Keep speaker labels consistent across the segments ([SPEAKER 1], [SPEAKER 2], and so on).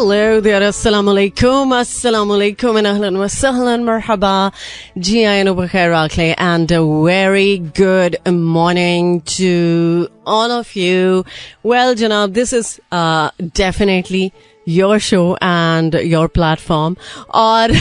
[SPEAKER 1] Hello there, assalamu alaikum and ahlan wa sahlan, marhaba, ji ayan bukhair aakle, and a very good morning to all of you. Well, Janab, this is definitely your show and your platform. और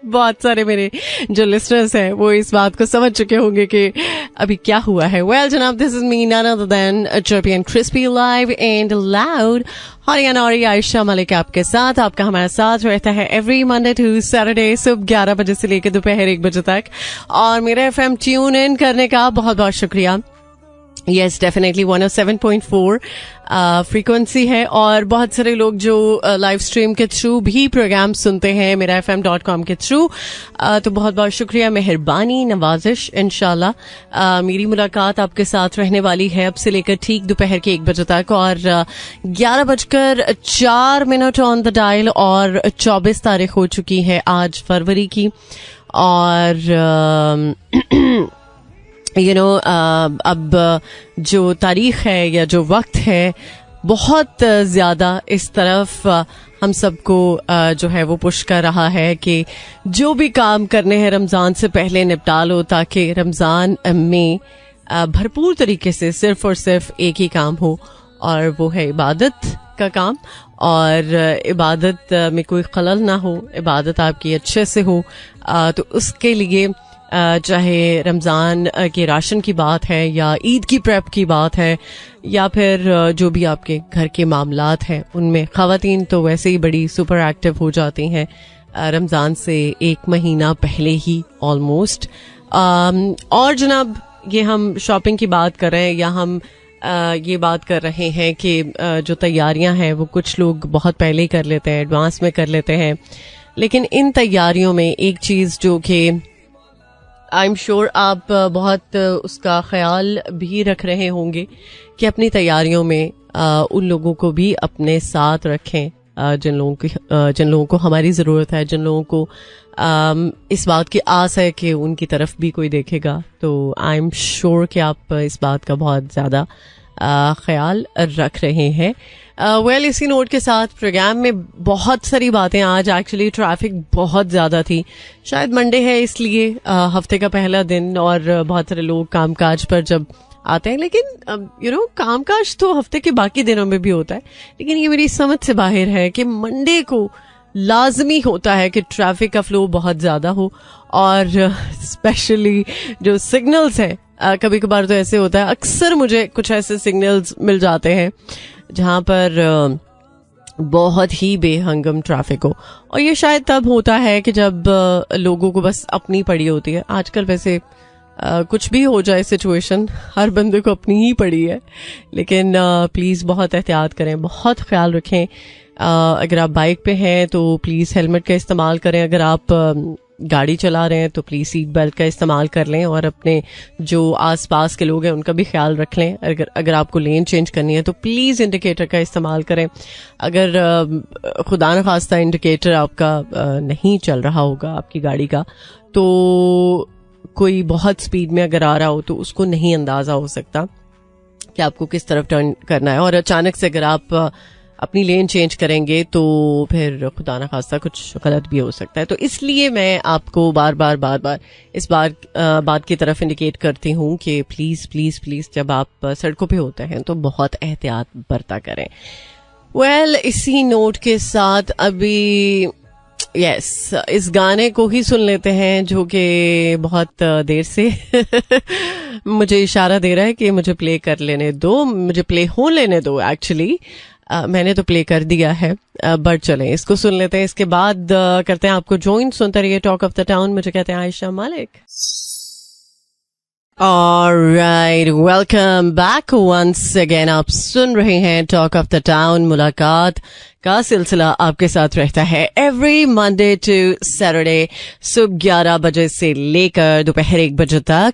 [SPEAKER 1] बहुत सारे मेरे जो listeners हैं वो इस बात को समझ चुके होंगे कि अभी क्या हुआ है. Well, जनाब, this is me, none other than Chirpy and Crispy, live and loud. Haryana और आयशा मलिक आपके साथ. आपका हमारा साथ रहता है every Monday to Saturday सुबह 11 बजे से लेकर दोपहर 1 बजे तक. और मेरा FM ट्यून इन करने का बहुत बहुत शुक्रिया. Yes, definitely 107.4 फ्रीक्वेंसी है. और बहुत सारे लोग जो लाइव स्ट्रीम के थ्रू भी प्रोग्राम सुनते हैं मेरा fm.com के थ्रू, तो बहुत बहुत शुक्रिया, मेहरबानी, नवाजिश. इंशाल्लाह मेरी मुलाकात आपके साथ रहने वाली है अब से लेकर ठीक दोपहर के 1 बजे तक. और 11:04 ऑन द डायल. और 24 तारीख हो चुकी है आज फरवरी की. और अब जो तारीख है या जो वक्त है बहुत ज्यादा इस तरफ हम सबको जो है वो पुश कर रहा है कि जो भी काम करने हैं रमजान से पहले निपटा लो, ताकि रमजान में भरपूर तरीके से सिर्फ और सिर्फ एक ही काम हो, और वो है इबादत का काम. और इबादत में कोई खलल ना हो, इबादत आपकी अच्छे से हो. तो उसके लिए चाहे रमज़ान के राशन की बात है या ईद की प्रेप की बात है या फिर जो भी आपके घर के मामलात हैं, उनमें ख़वातीन तो वैसे ही बड़ी सुपर एक्टिव हो जाती हैं रमज़ान से 1 महीना पहले ही ऑलमोस्ट. और जनाब, ये हम शॉपिंग की बात कर रहे हैं या हम ये बात कर रहे हैं कि जो तैयारियां हैं वो कुछ लोग बहुत पहले ही कर लेते हैं, एडवांस में कर लेते हैं. लेकिन इन तैयारियों में एक चीज़ जो कि आई एम श्योर आप बहुत उसका ख्याल भी रख रहे होंगे कि अपनी तैयारियों में उन लोगों को भी अपने साथ रखें जिन लोगों को हमारी ज़रूरत है, जिन लोगों को इस बात की आस है कि उनकी तरफ भी कोई देखेगा. तो आई एम श्योर कि आप इस बात का बहुत ज़्यादा ख्याल रख रहे हैं. वेल, इसी नोट के साथ प्रोग्राम में बहुत सारी बातें. आज एक्चुअली ट्रैफिक बहुत ज़्यादा थी, शायद मंडे है इसलिए, हफ्ते का पहला दिन, और बहुत सारे लोग कामकाज पर जब आते हैं. लेकिन कामकाज तो हफ्ते के बाकी दिनों में भी होता है. लेकिन ये मेरी समझ से बाहर है कि मंडे को लाजमी होता है कि ट्रैफिक का फ्लो बहुत ज़्यादा हो. और स्पेशली जो सिग्नल्स हैं, कभी कभार तो ऐसे होता है, अक्सर मुझे कुछ ऐसे सिग्नल्स मिल जाते हैं जहाँ पर बहुत ही बेहंगम ट्रैफिक हो. और ये शायद तब होता है कि जब लोगों को बस अपनी पड़ी होती है. आजकल वैसे कुछ भी हो जाए सिचुएशन, हर बंदे को अपनी ही पड़ी है. लेकिन प्लीज़ बहुत एहतियात करें, बहुत ख्याल रखें. अगर आप बाइक पे हैं तो प्लीज़ हेलमेट का इस्तेमाल करें. अगर आप गाड़ी चला रहे हैं तो प्लीज़ सीट बेल्ट का इस्तेमाल कर लें. और अपने जो आसपास के लोग हैं उनका भी ख्याल रख लें. अगर आपको लेन चेंज करनी है तो प्लीज़ इंडिकेटर का इस्तेमाल करें. अगर खुदा न खास्ता इंडिकेटर आपका नहीं चल रहा होगा आपकी गाड़ी का, तो कोई बहुत स्पीड में अगर आ रहा हो तो उसको नहीं अंदाज़ा हो सकता कि आपको किस तरफ टर्न करना है. और अचानक से अगर आप अपनी लेन चेंज करेंगे तो फिर खुदा ना खास्ता कुछ गलत भी हो सकता है. तो इसलिए मैं आपको बार बार इस बात की तरफ इंडिकेट करती हूँ कि प्लीज़ प्लीज़ प्लीज़ जब आप सड़कों पे होते हैं तो बहुत एहतियात बरता करें. वेल, इसी नोट के साथ अभी इस गाने को ही सुन लेते हैं जो कि बहुत देर से मुझे इशारा दे रहा है कि मुझे प्ले कर लेने दो, मुझे प्ले हो लेने दो. एक्चुअली मैंने तो प्ले कर दिया है, बट चलें इसको सुन लेते हैं. इसके बाद करते हैं आपको ज्वाइन. सुनते रहिए टॉक ऑफ द टाउन. मुझे कहते हैं Ayesha Malik. Alright, welcome back once again. आप सुन रहे हैं टॉक ऑफ द टाउन. मुलाकात का सिलसिला आपके साथ रहता है एवरी मंडे टू सैटरडे सुबह 11 बजे से लेकर दोपहर 1 बजे तक.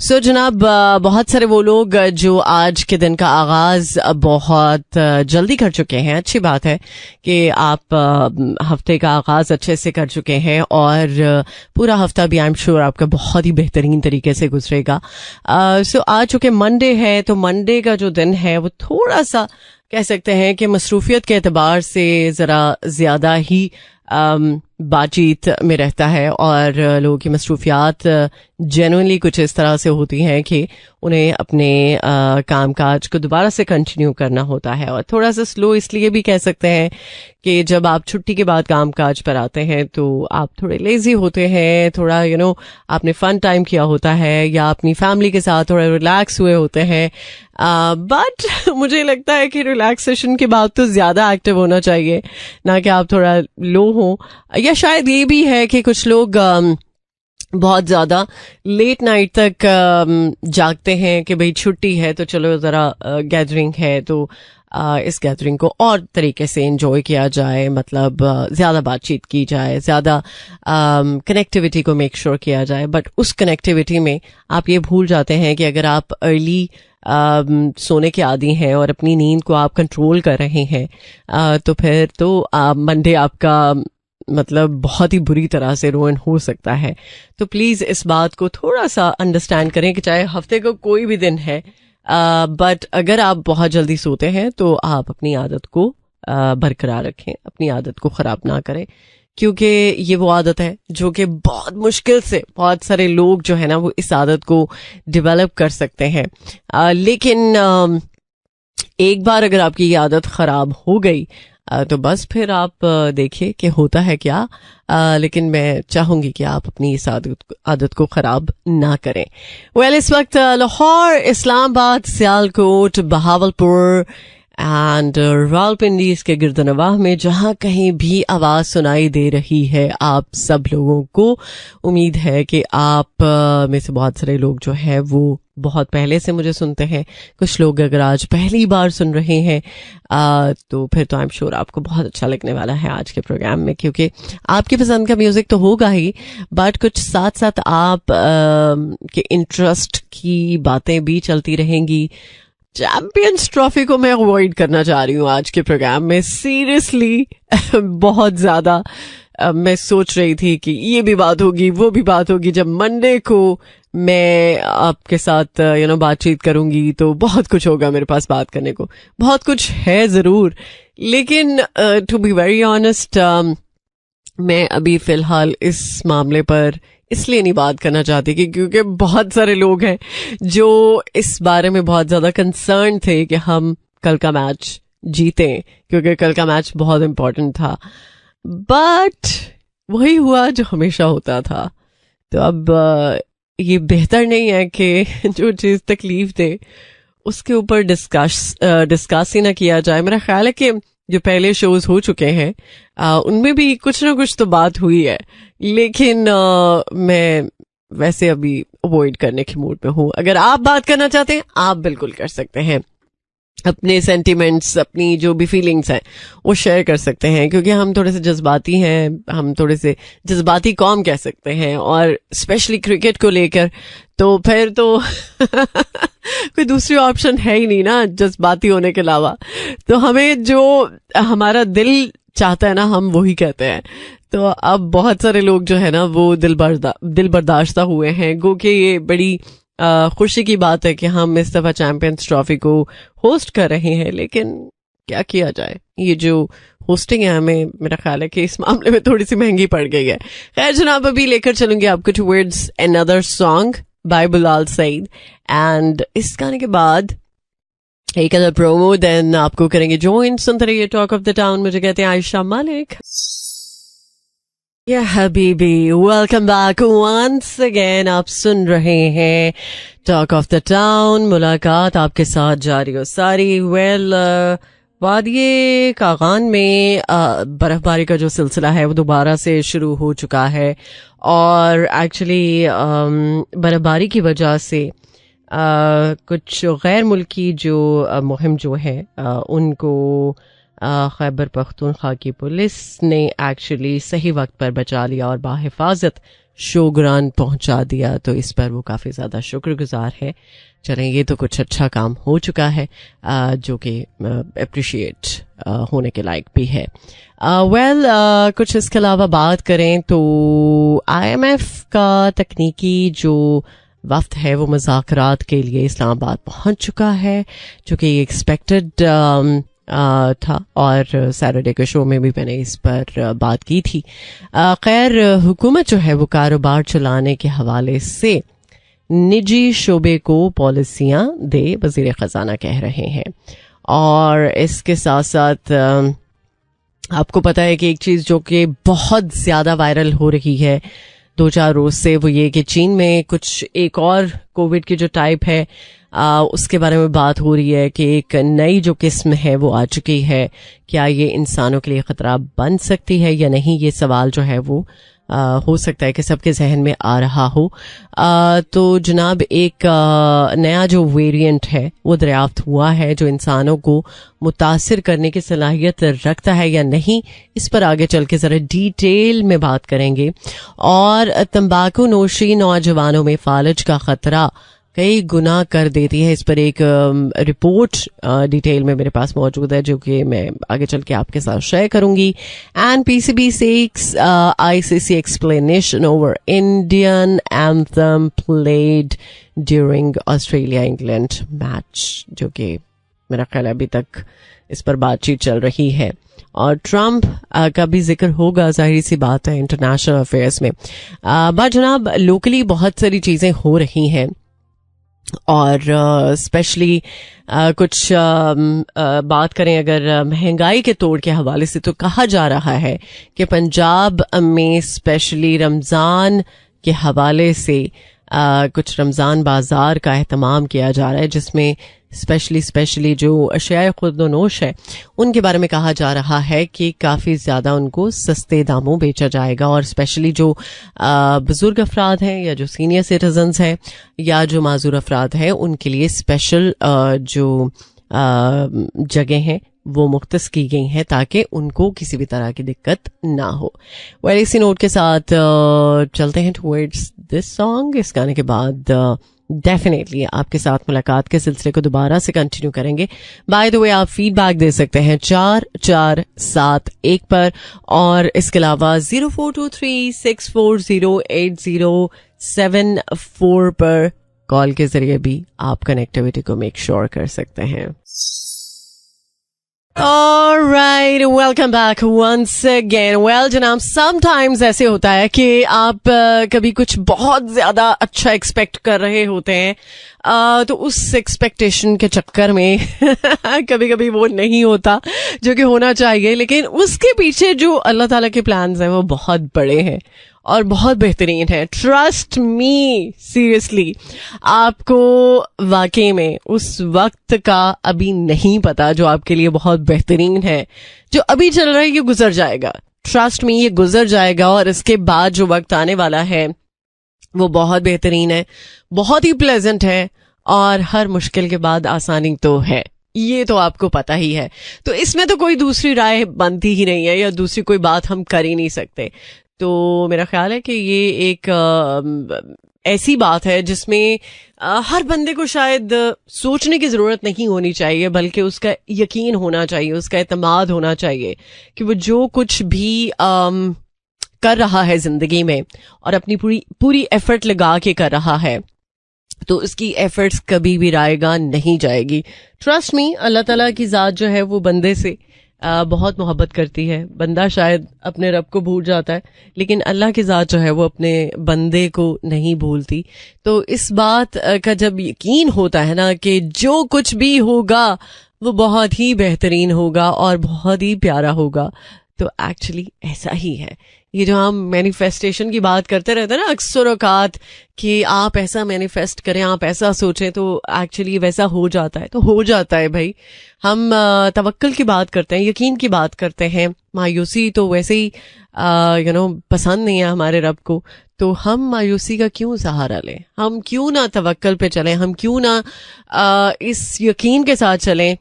[SPEAKER 1] सो जनाब, बहुत सारे वो लोग जो आज के दिन का आगाज बहुत जल्दी कर चुके हैं. अच्छी बात है कि आप हफ्ते का आगाज अच्छे से कर चुके हैं और पूरा हफ्ता भी आई एम श्योर आपका बहुत ही बेहतरीन तरीके से गुजरेगा. सो आज चूंकि मंडे है तो मंडे का जो दिन है वो थोड़ा सा कह सकते हैं कि मसरूफियत के एतबार से ज़रा ज़्यादा ही बातचीत में रहता है, और लोगों की मसरूफियात जेन्युइनली कुछ इस तरह से होती हैं कि उन्हें अपने कामकाज को दोबारा से कंटिन्यू करना होता है। और थोड़ा सा स्लो इसलिए भी कह सकते हैं कि जब आप छुट्टी के बाद कामकाज पर आते हैं तो आप थोड़े लेजी होते हैं, थोड़ा आपने फन टाइम किया होता है या अपनी फैमिली के साथ थोड़ा रिलैक्स हुए होते हैं। बट मुझे लगता है कि रिलैक्सेशन के बाद तो ज्यादा एक्टिव होना चाहिए, ना कि आप थोड़ा लो हो। या शायद ये भी है कि कुछ लोग बहुत ज्यादा लेट नाइट तक जागते हैं कि भाई छुट्टी है तो चलो जरा गैदरिंग है तो इस गैदरिंग को और तरीके से एंजॉय किया जाए, मतलब ज्यादा बातचीत की जाए, ज्यादा कनेक्टिविटी को मेक श्योर किया जाए। बट उस कनेक्टिविटी में आप ये भूल जाते हैं कि अगर आप अर्ली सोने के आदी हैं और अपनी नींद को आप कंट्रोल कर रहे हैं तो फिर तो मंडे आपका मतलब बहुत ही बुरी तरह से रुइन हो सकता है। तो प्लीज इस बात को थोड़ा सा अंडरस्टैंड करें कि चाहे हफ्ते का कोई भी दिन है, बट अगर आप बहुत जल्दी सोते हैं तो आप अपनी आदत को बरकरार रखें, अपनी आदत को खराब ना करें, क्योंकि ये वो आदत है जो कि बहुत मुश्किल से बहुत सारे लोग जो है ना वो इस आदत को डेवलप कर सकते हैं। लेकिन एक बार अगर आपकी ये आदत खराब हो गई तो बस फिर आप देखिए कि होता है क्या। लेकिन मैं चाहूंगी कि आप अपनी इस आदत को खराब ना करें। वेल, इस वक्त लाहौर, इस्लामाबाद, सियालकोट, बहावलपुर एंड रावलपिंडी इसके गिरदनवाह में जहां कहीं भी आवाज सुनाई दे रही है, आप सब लोगों को उम्मीद है कि आप में से बहुत सारे लोग जो है वो बहुत पहले से मुझे सुनते हैं। कुछ लोग अगर आज पहली बार सुन रहे हैं तो फिर तो आई एम श्योर आपको बहुत अच्छा लगने वाला है आज के प्रोग्राम में, क्योंकि आपकी पसंद का म्यूजिक तो होगा ही, बट कुछ साथ साथ आप के इंटरेस्ट की बातें भी चलती रहेंगी। चैंपियंस ट्रॉफी को मैं अवॉइड करना चाह रही हूँ आज के प्रोग्राम में, सीरियसली बहुत ज्यादा मैं सोच रही थी कि ये भी बात होगी वो भी बात होगी। जब मंडे को मैं आपके साथ बातचीत करूंगी तो बहुत कुछ होगा मेरे पास बात करने को, बहुत कुछ है जरूर, लेकिन टू बी वेरी ऑनेस्ट मैं अभी फिलहाल इस मामले पर इसलिए नहीं बात करना चाहती कि क्योंकि बहुत सारे लोग हैं जो इस बारे में बहुत ज्यादा कंसर्न थे कि हम कल का मैच जीतें, क्योंकि कल का मैच बहुत इंपॉर्टेंट था। बट वही हुआ जो हमेशा होता था। तो अब ये बेहतर नहीं है कि जो चीज तकलीफ दे उसके ऊपर डिस्कस ही ना किया जाए। मेरा ख्याल है कि जो पहले शोज हो चुके हैं उनमें भी कुछ ना कुछ तो बात हुई है, लेकिन मैं वैसे अभी अवॉइड करने के मूड में हूँ। अगर आप बात करना चाहते हैं आप बिल्कुल कर सकते हैं, अपने सेंटिमेंट्स, अपनी जो भी फीलिंग्स हैं वो शेयर कर सकते हैं, क्योंकि हम थोड़े से जज्बाती हैं, हम थोड़े से जज्बाती कौम कह सकते हैं, और स्पेशली क्रिकेट को लेकर तो फिर तो कोई दूसरी ऑप्शन है ही नहीं ना जज्बाती होने के अलावा। तो हमें जो हमारा दिल चाहता है ना हम वही कहते हैं। तो अब बहुत सारे लोग जो है ना वो दिल बर्दाश्ता हुए हैं, गो कि ये बड़ी खुशी की बात है कि हम इस दफा चैंपियंस ट्रॉफी को होस्ट कर रहे हैं, लेकिन क्या किया जाए, ये जो होस्टिंग है हमें मेरा ख्याल है कि इस मामले में थोड़ी सी महंगी पड़ गई है। खैर जनाब, अभी लेकर चलूंगी आपको towards another song by Bilal Saeed, and इस गाने के बाद एक अदर प्रोमो, देन आपको करेंगे ज्वाइन। सुनते रहिए टॉक ऑफ द टाउन। मुझे कहते हैं आयशा मालिक। या हबीबी, वेलकम बैक वंस अगेन। आप सुन रहे हैं टॉक ऑफ द टाउन, मुलाकात आपके साथ जारी और सारी। वेल, वादिये कागान में बर्फबारी का जो सिलसिला है वो दोबारा से शुरू हो चुका है, और एक्चुअली बर्फबारी की वजह से कुछ गैर मुल्की जो मुहिम जो है उनको खैबर पख्तूनख्वा की पुलिस ने एक्चुअली सही वक्त पर बचा लिया और बाहिफाजत शोग्रान पहुंचा दिया। तो इस पर वो काफ़ी ज़्यादा शुक्रगुजार है। चलें, ये तो कुछ अच्छा काम हो चुका है जो कि अप्रिशिएट होने के लायक भी है। वेल, कुछ इसके अलावा बात करें तो IMF का तकनीकी जो वफ्द है वो मुज़ाकरात के लिए इस्लामाबाद पहुंच चुका है, जो कि एक्सपेक्टेड था और सैटरडे के शो में भी मैंने इस पर बात की थी। खैर, हुकूमत जो है वो कारोबार चलाने के हवाले से निजी शोबे को पॉलिसियां दे, वजीर खजाना कह रहे हैं। और इसके साथ साथ आपको पता है कि एक चीज जो कि बहुत ज्यादा वायरल हो रही है 2-4 रोज से, वो ये कि चीन में कुछ एक और कोविड की जो टाइप है उसके बारे में बात हो रही है कि एक नई जो किस्म है वो आ चुकी है। क्या ये इंसानों के लिए खतरा बन सकती है या नहीं, ये सवाल जो है वो हो सकता है कि सबके जहन में आ रहा हो। तो जनाब, एक नया जो वेरिएंट है वो दरियाफ्त हुआ है जो इंसानों को मुतासिर करने की सलाहियत रखता है या नहीं, इस पर आगे चल के जरा डिटेल में बात करेंगे। और तंबाकू नोशी नौजवानों में फालज का खतरा कई गुना कर देती है, इस पर एक रिपोर्ट डिटेल में मेरे पास मौजूद है जो कि मैं आगे चल के आपके साथ शेयर करूंगी। And PCB seeks ICC explanation over Indian anthem played during Australia England match, जो कि मेरा ख्याल अभी तक इस पर बातचीत चल रही है। और ट्रंप का भी जिक्र होगा, जाहिर सी बात है, इंटरनेशनल अफेयर्स में। बट जनाब, लोकली बहुत सारी चीजें हो रही हैं और स्पेशली कुछ बात करें अगर महंगाई के तोड़ के हवाले से, तो कहा जा रहा है कि पंजाब में स्पेशली रमज़ान के हवाले से कुछ रमज़ान बाजार का एहतमाम किया जा रहा है, जिसमें स्पेशली जो अशियाए खुर्द-व-नोश है उनके बारे में कहा जा रहा है कि काफ़ी ज़्यादा उनको सस्ते दामों बेचा जाएगा। और स्पेशली जो बुजुर्ग अफराद हैं या जो सीनियर सिटीजन्स हैं या जो माजूर अफराद हैं, उनके लिए स्पेशल जो जगह हैं वो मुख्तस की गई हैं ताकि उनको किसी भी तरह की दिक्कत ना हो। वेल, इसी नोट के साथ चलते हैं टुवर्ड्स दिस सॉन्ग। इस गाने के बाद डेफिनेटली आपके साथ मुलाकात के सिलसिले को दोबारा से कंटिन्यू करेंगे। बाय द वे, आप फीडबैक दे सकते हैं 4471 पर, और इसके अलावा 0423640807 पर कॉल के जरिए भी आप कनेक्टिविटी को मेक श्योर कर सकते हैं। Alright, welcome back once again. Well, जनाब, sometimes ऐसे होता है कि आप कभी कुछ बहुत ज्यादा अच्छा एक्सपेक्ट कर रहे होते हैं, तो उस एक्सपेक्टेशन के चक्कर में कभी कभी वो नहीं होता जो कि होना चाहिए, लेकिन उसके पीछे जो अल्लाह ताला के प्लान्स हैं वो बहुत बड़े हैं और बहुत बेहतरीन है। ट्रस्ट मी, सीरियसली, आपको वाकई में उस वक्त का अभी नहीं पता जो आपके लिए बहुत बेहतरीन है। जो अभी चल रहा है ये गुजर जाएगा, ट्रस्ट मी, ये गुजर जाएगा। और इसके बाद जो वक्त आने वाला है वो बहुत बेहतरीन है, बहुत ही प्लेजेंट है, और हर मुश्किल के बाद आसानी तो है, ये तो आपको पता ही है। तो इसमें तो कोई दूसरी राय बनती ही नहीं है या दूसरी कोई बात हम कर ही नहीं सकते। तो मेरा ख्याल है कि ये एक ऐसी बात है जिसमें हर बंदे को शायद सोचने की जरूरत नहीं होनी चाहिए, बल्कि उसका यकीन होना चाहिए, उसका एतमाद होना चाहिए कि वो जो कुछ भी कर रहा है जिंदगी में और अपनी पूरी एफर्ट लगा के कर रहा है, तो उसकी एफर्ट्स कभी भी रायगा नहीं जाएगी। ट्रस्ट मी, अल्लाह ताला की जात जो है वो बंदे से बहुत मोहब्बत करती है। बंदा शायद अपने रब को भूल जाता है, लेकिन अल्लाह की जात जो है वो अपने बंदे को नहीं भूलती। तो इस बात का जब यकीन होता है ना कि जो कुछ भी होगा वो बहुत ही बेहतरीन होगा और बहुत ही प्यारा होगा, तो एक्चुअली ऐसा ही है। ये जो हम मैनिफेस्टेशन की बात करते रहते हैं ना अक्सर औकात, कि आप ऐसा मैनिफेस्ट करें, आप ऐसा सोचें, तो एक्चुअली वैसा हो जाता है, तो हो जाता है भाई। हम तवक्कुल की बात करते हैं, यकीन की बात करते हैं, मायूसी तो वैसे ही पसंद नहीं है हमारे रब को, तो हम मायूसी का क्यों सहारा लें? हम क्यों ना तवक्कुल पे चलें? हम क्यों ना इस यकीन के साथ चलें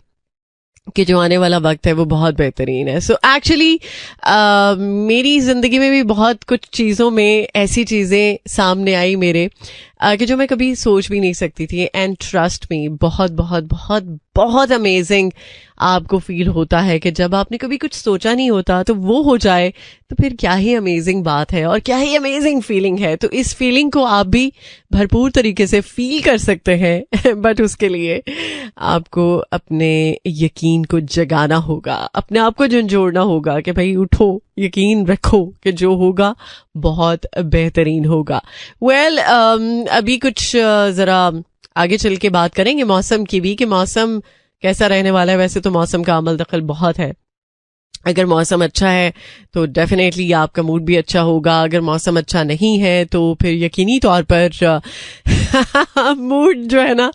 [SPEAKER 1] कि जो आने वाला वक्त है वो बहुत बेहतरीन है। सो एक्चुअली मेरी जिंदगी में भी बहुत कुछ चीजों में ऐसी चीजें सामने आई मेरे कि जो मैं कभी सोच भी नहीं सकती थी। एंड ट्रस्ट मी, बहुत बहुत बहुत बहुत अमेजिंग आपको फील होता है कि जब आपने कभी कुछ सोचा नहीं होता तो वो हो जाए, तो फिर क्या ही अमेजिंग बात है और क्या ही अमेजिंग फीलिंग है। तो इस फीलिंग को आप भी भरपूर तरीके से फील कर सकते हैं बट उसके लिए आपको अपने यकीन को जगाना होगा, अपने आप को झंझोड़ना होगा कि भाई उठो, यकीन रखो कि जो होगा बहुत बेहतरीन होगा। वेल, अभी कुछ जरा आगे चल के बात करेंगे मौसम की भी, कि मौसम कैसा रहने वाला है। वैसे तो मौसम का अमल दखल बहुत है। अगर मौसम अच्छा है तो डेफिनेटली आपका मूड भी अच्छा होगा, अगर मौसम अच्छा नहीं है तो फिर यकीनी तौर पर मूड जो है ना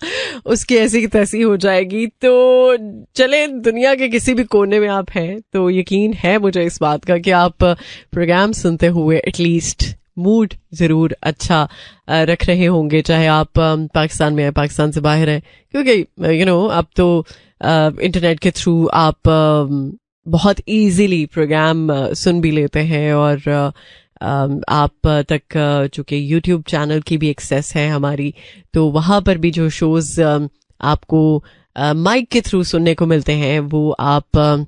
[SPEAKER 1] उसकी ऐसी की तैसी हो जाएगी। तो चले, दुनिया के किसी भी कोने में आप हैं तो यकीन है मुझे इस बात का कि आप प्रोग्राम सुनते हुए एटलीस्ट मूड जरूर अच्छा रख रहे होंगे, चाहे आप पाकिस्तान में हैं, पाकिस्तान से बाहर हैं, क्योंकि अब तो इंटरनेट के थ्रू आप बहुत इजीली प्रोग्राम सुन भी लेते हैं। और आप तक चूंकि यूट्यूब चैनल की भी एक्सेस है हमारी, तो वहां पर भी जो शोज आपको माइक के थ्रू सुनने को मिलते हैं वो आप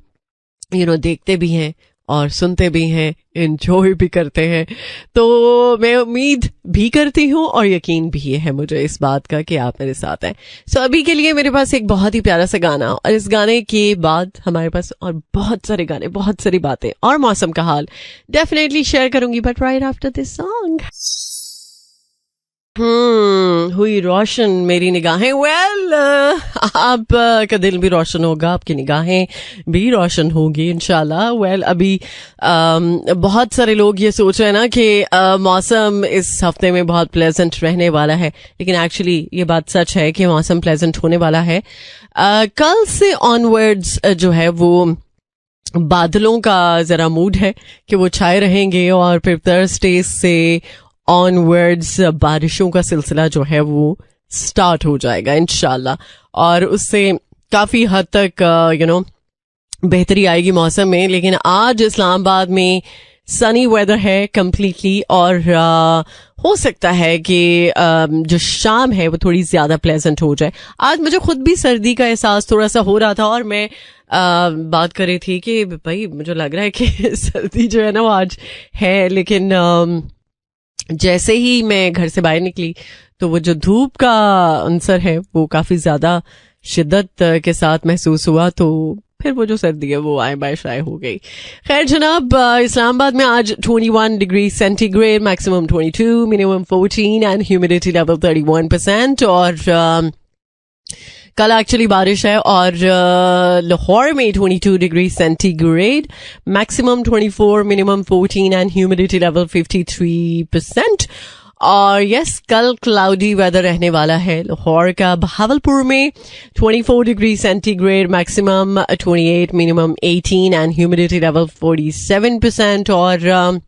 [SPEAKER 1] देखते भी हैं और सुनते भी हैं, एंजॉय भी करते हैं। तो मैं उम्मीद भी करती हूँ और यकीन भी है मुझे इस बात का कि आप मेरे साथ हैं। सो अभी के लिए मेरे पास एक बहुत ही प्यारा सा गाना, और इस गाने के बाद हमारे पास और बहुत सारे गाने, बहुत सारी बातें और मौसम का हाल डेफिनेटली शेयर करूंगी, but right after this song. हुई रोशन मेरी निगाहें। वेल, आपका दिल भी रोशन होगा, आपकी निगाहें भी रोशन होगी इंशाल्लाह। वेल, अभी बहुत सारे लोग ये सोच रहे हैं ना कि मौसम इस हफ्ते में बहुत प्लेजेंट रहने वाला है, लेकिन एक्चुअली ये बात सच है कि मौसम प्लेजेंट होने वाला है। कल से ऑनवर्ड्स जो है वो बादलों का जरा मूड है कि वो छाए रहेंगे, और फिर थर्सडे से ऑनवर्ड्स बारिशों का सिलसिला जो है वो स्टार्ट हो जाएगा इंशाल्लाह, और उससे काफी हद तक बेहतरी आएगी मौसम में। लेकिन आज इस्लामाबाद में सनी वेदर है कंप्लीटली, और हो सकता है कि जो शाम है वो थोड़ी ज्यादा प्लेजेंट हो जाए। आज मुझे खुद भी सर्दी का एहसास थोड़ा सा हो रहा था, और मैं बात कर रही थी कि भाई मुझे लग रहा है कि सर्दी जो है ना वो आज है, लेकिन जैसे ही मैं घर से बाहर निकली तो वो जो धूप का अंसर है वो काफी ज्यादा शिद्दत के साथ महसूस हुआ, तो फिर वो जो सर्दी है वो आए बाय शाय हो गई। खैर जनाब, इस्लामाबाद में आज 21 degree centigrade, maximum 22, minimum 14 and humidity level 31%। और कल एक्चुअली बारिश है। और लाहौर में 22 degree centigrade, maximum 24, minimum 14 and humidity level 53%। और यस, कल क्लाउडी वेदर रहने वाला है लाहौर का। बहावलपुर में 24 degree centigrade, maximum 28, minimum 18 and humidity level 47%। और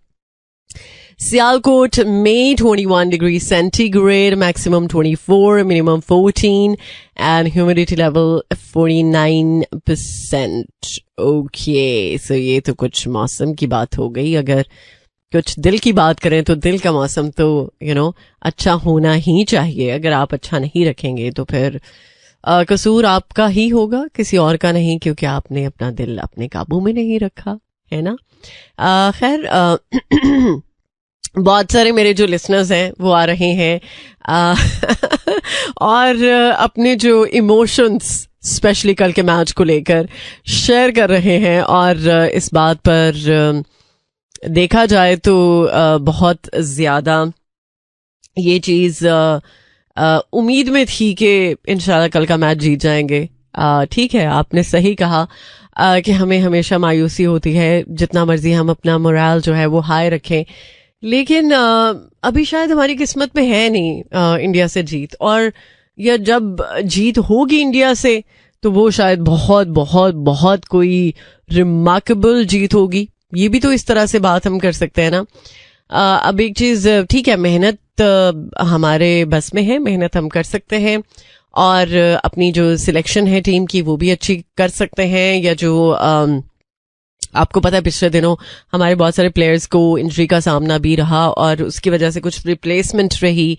[SPEAKER 1] सियालकोट में 21 degree centigrade, maximum 24, minimum 14 and humidity level 49%। Okay, so ये तो कुछ मौसम की बात हो गई। अगर कुछ दिल की बात करें तो दिल का मौसम तो अच्छा होना ही चाहिए। अगर आप अच्छा नहीं रखेंगे तो फिर कसूर आपका ही होगा, किसी और का नहीं, क्योंकि आपने अपना दिल अपने काबू में नहीं रखा है ना। खैर बहुत सारे मेरे जो लिसनर्स हैं वो आ रहे हैं और अपने जो इमोशंस स्पेशली कल के मैच को लेकर शेयर कर रहे हैं। और इस बात पर देखा जाए तो बहुत ज्यादा ये चीज उम्मीद में थी कि इंशाल्लाह कल का मैच जीत जाएंगे। ठीक है, आपने सही कहा कि हमें हमेशा मायूसी होती है, जितना मर्जी हम अपना मोरल जो है वो हाई रखें, लेकिन अभी शायद हमारी किस्मत में है नहीं इंडिया से जीत। और या जब जीत होगी इंडिया से तो वो शायद बहुत बहुत बहुत कोई रिमार्केबल जीत होगी। ये भी तो इस तरह से बात हम कर सकते हैं ना। अब एक चीज ठीक है, मेहनत हमारे बस में है, मेहनत हम कर सकते हैं, और अपनी जो सिलेक्शन है टीम की वो भी अच्छी कर सकते हैं। या जो आपको पता है पिछले दिनों हमारे बहुत सारे प्लेयर्स को इंजरी का सामना भी रहा, और उसकी वजह से कुछ रिप्लेसमेंट रही,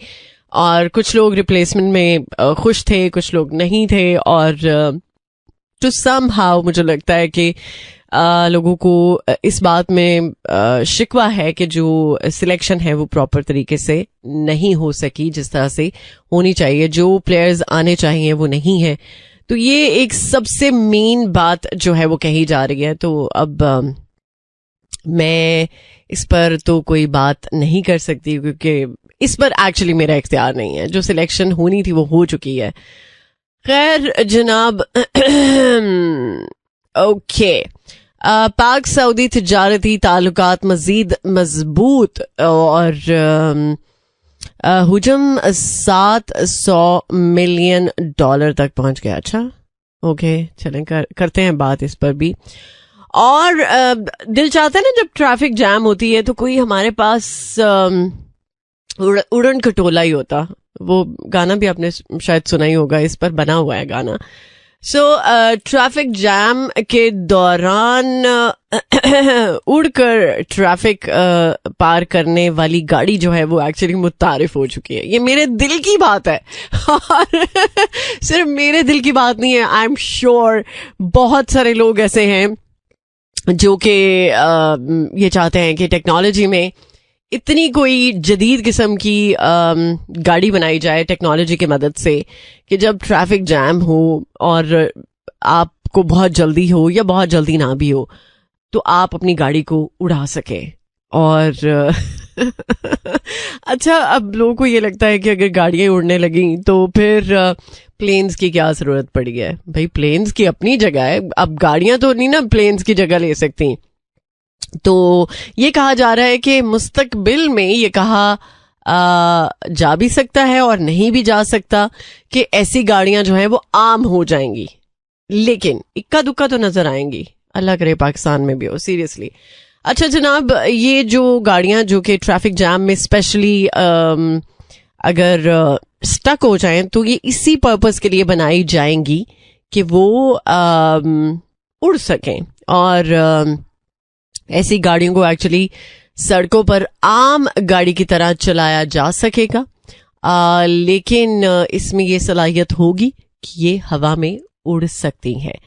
[SPEAKER 1] और कुछ लोग रिप्लेसमेंट में खुश थे, कुछ लोग नहीं थे, और टू सम हाउ मुझे लगता है कि लोगों को इस बात में शिकवा है कि जो सिलेक्शन है वो प्रॉपर तरीके से नहीं हो सकी जिस तरह से होनी चाहिए, जो प्लेयर्स आने चाहिए वो नहीं है। तो ये एक सबसे मेन बात जो है वो कही जा रही है। तो अब मैं इस पर तो कोई बात नहीं कर सकती क्योंकि इस पर एक्चुअली मेरा इख्तियार नहीं है। जो सिलेक्शन होनी थी वो हो चुकी है। खैर जनाब, ओके, पाक सऊदी तिजारती ताल्लुकात मजीद मजबूत और हुजम $700 मिलियन तक पहुंच गया। अच्छा ओके, चलें करते हैं बात इस पर भी। और दिल चाहता है ना जब ट्रैफिक जैम होती है तो कोई हमारे पास उड़न खटोला ही होता। वो गाना भी आपने शायद सुना ही होगा, इस पर बना हुआ है गाना। सो ट्रैफिक जैम के दौरान उड़कर ट्रैफिक पार करने वाली गाड़ी जो है वो एक्चुअली मुतारिफ हो चुकी है। ये मेरे दिल की बात है और सिर्फ मेरे दिल की बात नहीं है, आई एम श्योर बहुत सारे लोग ऐसे हैं जो कि ये चाहते हैं कि टेक्नोलॉजी में इतनी कोई जदीद किस्म की गाड़ी बनाई जाए टेक्नोलॉजी की मदद से कि जब ट्रैफिक जैम हो और आपको बहुत जल्दी हो या बहुत जल्दी ना भी हो तो आप अपनी गाड़ी को उड़ा सकें। और अच्छा, अब लोगों को ये लगता है कि अगर गाड़ियां उड़ने लगी तो फिर प्लेन्स की क्या जरूरत पड़ी है। भाई प्लेन्स की अपनी जगह है, अब गाड़ियां तो नहीं ना प्लेन्स की जगह ले सकती। तो ये कहा जा रहा है कि मुस्तकबिल में ये कहा जा भी सकता है और नहीं भी जा सकता कि ऐसी गाड़ियां जो है वो आम हो जाएंगी, लेकिन इक्का दुक्का तो नजर आएंगी। अल्लाह करे पाकिस्तान में भी हो, सीरियसली। अच्छा जनाब, ये जो गाड़ियां जो कि ट्रैफिक जैम में स्पेशली अगर स्टक हो जाएं तो ये इसी पर्पस के लिए बनाई जाएंगी कि वो उड़ सकें। और ऐसी गाड़ियों को एक्चुअली सड़कों पर आम गाड़ी की तरह चलाया जा सकेगा, लेकिन इसमें ये सलाहियत होगी कि ये हवा में उड़ सकती हैं।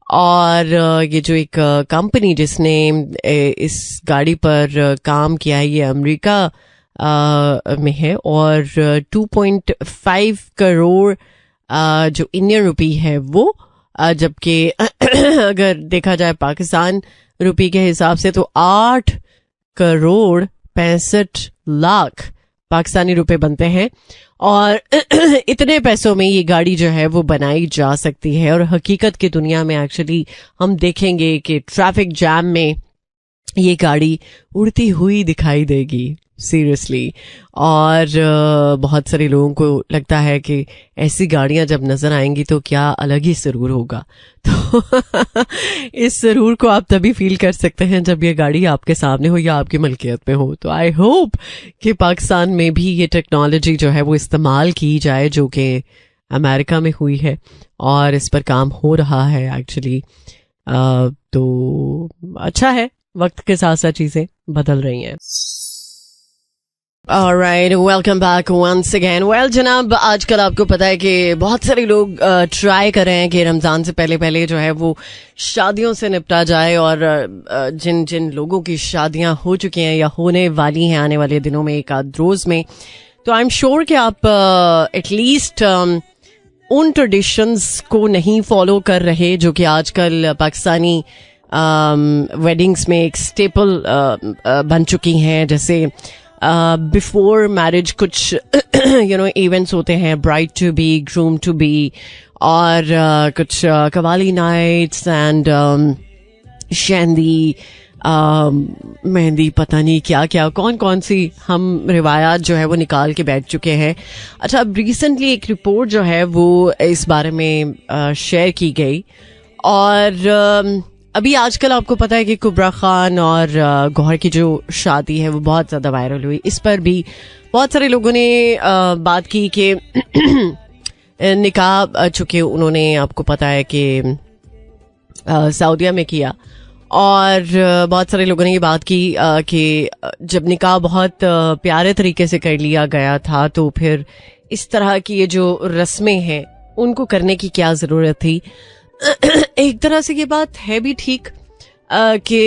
[SPEAKER 1] और ये जो एक कंपनी जिसने इस गाड़ी पर काम किया है ये अमेरिका में है और 2.5 करोड़ जो इंडियन रुपी है वो, जबकि अगर देखा जाए पाकिस्तान रुपी के हिसाब से तो 8 करोड़ 65 लाख पाकिस्तानी रुपए बनते हैं। और इतने पैसों में ये गाड़ी जो है वो बनाई जा सकती है। और हकीकत की दुनिया में एक्चुअली हम देखेंगे कि ट्रैफिक जैम में ये गाड़ी उड़ती हुई दिखाई देगी, सीरियसली। और बहुत सारे लोगों को लगता है कि ऐसी गाड़ियां जब नजर आएंगी तो क्या अलग ही सुरूर होगा। तो इस सुरूर को आप तभी फील कर सकते हैं जब ये गाड़ी आपके सामने हो या आपकी मलकियत में हो। तो आई होप कि पाकिस्तान में भी ये टेक्नोलॉजी जो है वो इस्तेमाल की जाए जो कि अमेरिका में हुई है और इस पर काम हो रहा है एक्चुअली। तो अच्छा है, वक्त के साथ साथ चीजें बदल रही हैं। Alright, welcome back once again. Well जनाब, आजकल आपको पता है कि बहुत सारे लोग ट्राई कर रहे हैं कि रमजान से पहले पहले जो है वो शादियों से निपटा जाए। और जिन जिन लोगों की शादियां हो चुकी हैं या होने वाली हैं आने वाले दिनों में, एक आध रोज में, तो आई एम श्योर कि आप एटलीस्ट उन ट्रेडिशंस को नहीं फॉलो कर रहे जो कि आजकल पाकिस्तानी वेडिंग्स में एक स्टेपल बन चुकी हैं। जैसे बिफोर मैरिज कुछ इवेंट्स होते हैं, bride to be, groom to be, और कुछ कवाली नाइट्स एंड शहंदी, मेहंदी, पता नहीं क्या क्या, कौन कौन सी हम रिवायात जो है वो निकाल के बैठ चुके हैं। अच्छा, अब रिसेंटली एक रिपोर्ट जो है वो इस बारे में शेयर की गई। और अभी आजकल आपको पता है कि कुबरा खान और गौहर की जो शादी है वो बहुत ज्यादा वायरल हुई। इस पर भी बहुत सारे लोगों ने बात की कि निकाह चूंकि उन्होंने, आपको पता है कि सऊदीया में किया, और बहुत सारे लोगों ने ये बात की कि जब निकाह बहुत प्यारे तरीके से कर लिया गया था तो फिर इस तरह की ये जो रस्में हैं उनको करने की क्या जरूरत थी। एक तरह से ये बात है भी ठीक कि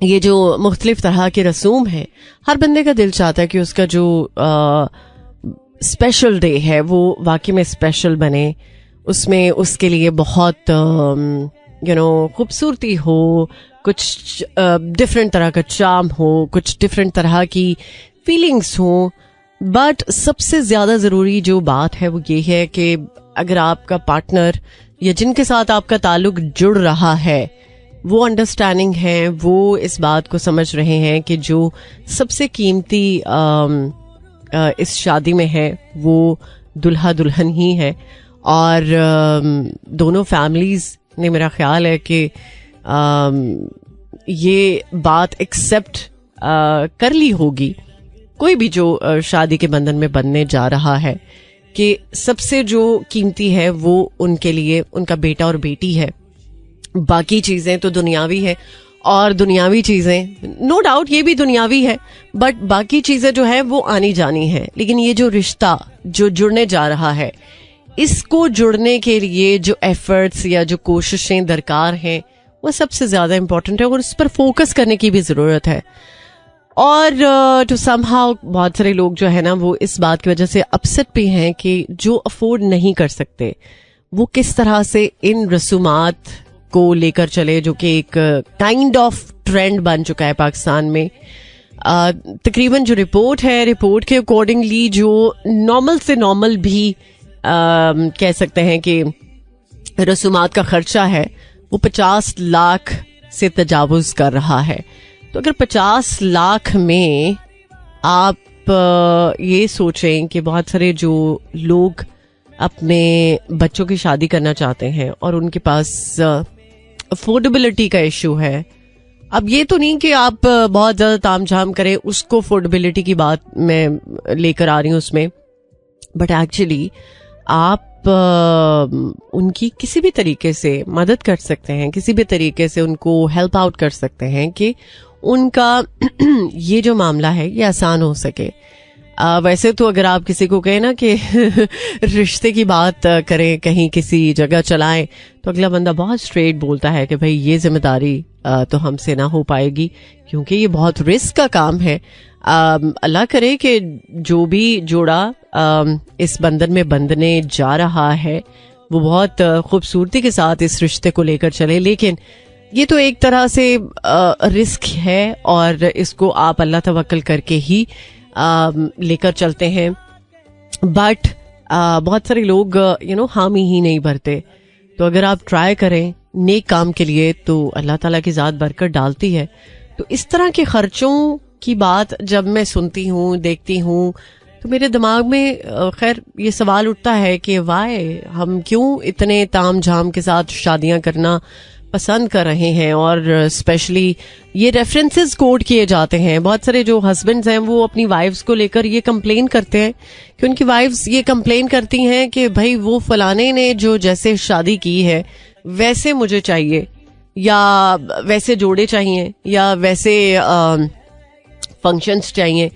[SPEAKER 1] ये जो मुख्तलिफ तरह के रसूम है, हर बंदे का दिल चाहता है कि उसका जो स्पेशल डे है वो वाकई में स्पेशल बने, उसमें उसके लिए बहुत खूबसूरती हो, कुछ डिफरेंट तरह का चार्म हो, कुछ डिफरेंट तरह की फीलिंग्स हो। बट सबसे ज्यादा जरूरी जो बात है वो ये है कि अगर आपका पार्टनर या जिनके साथ आपका ताल्लुक जुड़ रहा है वो अंडरस्टैंडिंग है, वो इस बात को समझ रहे हैं कि जो सबसे कीमती इस शादी में है वो दुल्हा दुल्हन ही है, और दोनों फैमिलीज ने मेरा ख्याल है कि ये बात एक्सेप्ट कर ली होगी, कोई भी जो शादी के बंधन में बनने जा रहा है, कि सबसे जो कीमती है वो उनके लिए उनका बेटा और बेटी है। बाकी चीजें तो दुनियावी है, और दुनियावी चीजें नो डाउट ये भी दुनियावी है, बट बाकी चीजें जो है वो आनी जानी है। लेकिन ये जो रिश्ता जो जुड़ने जा रहा है, इसको जुड़ने के लिए जो एफर्ट्स या जो कोशिशें दरकार हैं वो सबसे ज्यादा इंपॉर्टेंट है, और उस पर फोकस करने की भी जरूरत है। और टू समहाउ बहुत सारे लोग जो है ना वो इस बात की वजह से अपसेट भी हैं कि जो अफोर्ड नहीं कर सकते वो किस तरह से इन रसूमात को लेकर चले, जो कि एक काइंड ऑफ ट्रेंड बन चुका है पाकिस्तान में। तकरीबन जो रिपोर्ट है, रिपोर्ट के अकॉर्डिंगली जो नॉर्मल से नॉर्मल भी कह सकते हैं कि रसूमात का खर्चा है वो 50 लाख से तजावुज कर रहा है। तो अगर 50 लाख में आप ये सोचें कि बहुत सारे जो लोग अपने बच्चों की शादी करना चाहते हैं और उनके पास अफोर्डेबिलिटी का इश्यू है, अब ये तो नहीं कि आप बहुत ज्यादा तामझाम करें, उसको अफोर्डेबिलिटी की बात मैं लेकर आ रही हूं उसमें, बट एक्चुअली आप उनकी किसी भी तरीके से मदद कर सकते हैं, किसी भी तरीके से उनको हेल्प आउट कर सकते हैं कि उनका ये जो मामला है ये आसान हो सके। वैसे तो अगर आप किसी को कहें ना कि रिश्ते की बात करें, कहीं किसी जगह चलाएं, तो अगला बंदा बहुत स्ट्रेट बोलता है कि भाई ये जिम्मेदारी तो हमसे ना हो पाएगी, क्योंकि ये बहुत रिस्क का काम है। अल्लाह करे कि जो भी जोड़ा इस बंधन में बंधने जा रहा है वो बहुत खूबसूरती के साथ इस रिश्ते को लेकर चले, लेकिन ये तो एक तरह से रिस्क है और इसको आप अल्लाह तवक्कल करके ही लेकर चलते हैं। बट बहुत सारे लोग हामी ही नहीं भरते। तो अगर आप ट्राई करें नेक काम के लिए तो अल्लाह ताला की ज़ात बरकत डालती है। तो इस तरह के खर्चों की बात जब मैं सुनती हूँ, देखती हूँ, तो मेरे दिमाग में खैर ये सवाल उठता है कि वाई हम क्यों इतने ताम झाम के साथ शादियां करना पसंद कर रहे हैं। और स्पेशली ये रेफरेंसेस कोट किए जाते हैं। बहुत सारे जो हस्बैंड्स हैं वो अपनी वाइफ्स को लेकर ये कंप्लेन करते हैं कि उनकी वाइफ्स ये कंप्लेन करती हैं कि भाई वो फलाने ने जो जैसे शादी की है वैसे मुझे चाहिए, या वैसे जोड़े चाहिए, या वैसे फंक्शंस चाहिए।